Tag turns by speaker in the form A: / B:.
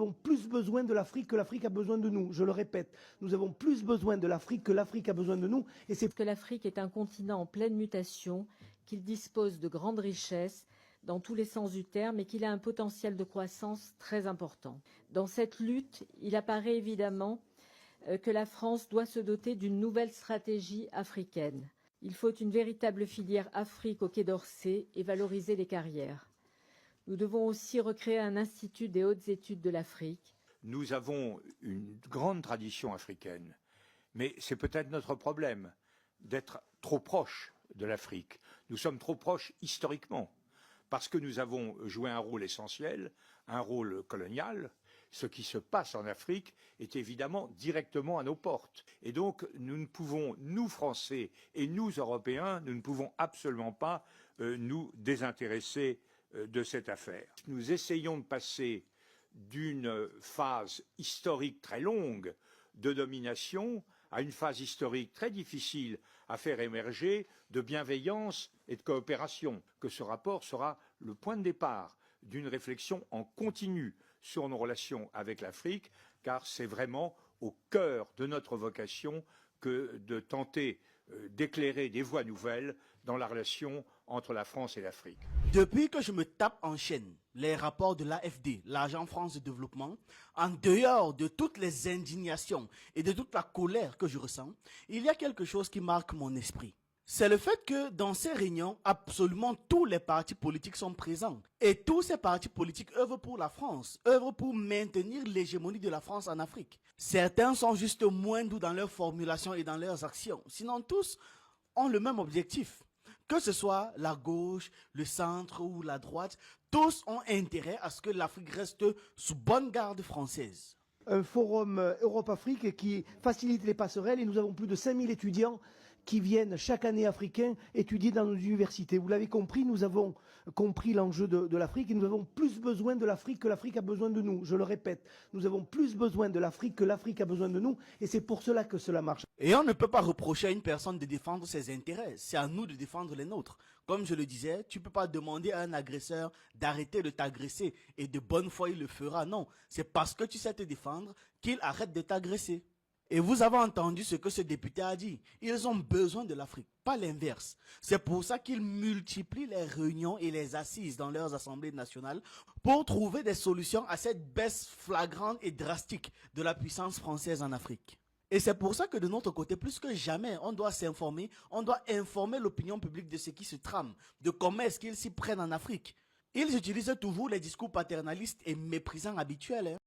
A: avons plus besoin de l'Afrique que l'Afrique a besoin de nous. Je le répète, nous avons plus besoin de l'Afrique que l'Afrique a besoin de nous.
B: Et c'est que l'Afrique est un continent en pleine mutation, qu'il dispose de grandes richesses dans tous les sens du terme et qu'il a un potentiel de croissance très important. Dans cette lutte, il apparaît évidemment que la France doit se doter d'une nouvelle stratégie africaine. Il faut une véritable filière Afrique au Quai d'Orsay et valoriser les carrières. Nous devons aussi recréer un institut des hautes études de l'Afrique.
C: Nous avons une grande tradition africaine, mais c'est peut-être notre problème d'être trop proche de l'Afrique. Nous sommes trop proches historiquement, parce que nous avons joué un rôle essentiel, un rôle colonial. Ce qui se passe en Afrique est évidemment directement à nos portes. Et donc, nous ne pouvons, nous Français et nous Européens, nous ne pouvons absolument pas nous désintéresser de cette affaire. Nous essayons de passer d'une phase historique très longue de domination à une phase historique très difficile à faire émerger de bienveillance et de coopération, que ce rapport sera le point de départ d'une réflexion en continu sur nos relations avec l'Afrique, car c'est vraiment au cœur de notre vocation que de tenter d'éclairer des voies nouvelles dans la relation entre la France et l'Afrique.
D: Depuis que je me tape en chaîne les rapports de l'AFD, l'Agence France de Développement, en dehors de toutes les indignations et de toute la colère que je ressens, il y a quelque chose qui marque mon esprit. C'est le fait que dans ces réunions, absolument tous les partis politiques sont présents. Et tous ces partis politiques œuvrent pour la France, œuvrent pour maintenir l'hégémonie de la France en Afrique. Certains sont juste moins doux dans leur formulation et dans leurs actions. Sinon, tous ont le même objectif. Que ce soit la gauche, le centre ou la droite, tous ont intérêt à ce que l'Afrique reste sous bonne garde française.
A: Un forum Europe-Afrique qui facilite les passerelles et nous avons plus de 5000 étudiants qui viennent chaque année africains étudier dans nos universités. Vous l'avez compris, nous avons compris l'enjeu de l'Afrique et nous avons plus besoin de l'Afrique que l'Afrique a besoin de nous. Je le répète, nous avons plus besoin de l'Afrique que l'Afrique a besoin de nous et c'est pour cela que cela marche.
D: Et on ne peut pas reprocher à une personne de défendre ses intérêts, c'est à nous de défendre les nôtres. Comme je le disais, tu ne peux pas demander à un agresseur d'arrêter de t'agresser et de bonne foi il le fera. Non, c'est parce que tu sais te défendre qu'il arrête de t'agresser. Et vous avez entendu ce que ce député a dit. Ils ont besoin de l'Afrique, pas l'inverse. C'est pour ça qu'ils multiplient les réunions et les assises dans leurs assemblées nationales pour trouver des solutions à cette baisse flagrante et drastique de la puissance française en Afrique. Et c'est pour ça que de notre côté, plus que jamais, on doit s'informer, on doit informer l'opinion publique de ce qui se trame, de comment est-ce qu'ils s'y prennent en Afrique. Ils utilisent toujours les discours paternalistes et méprisants habituels.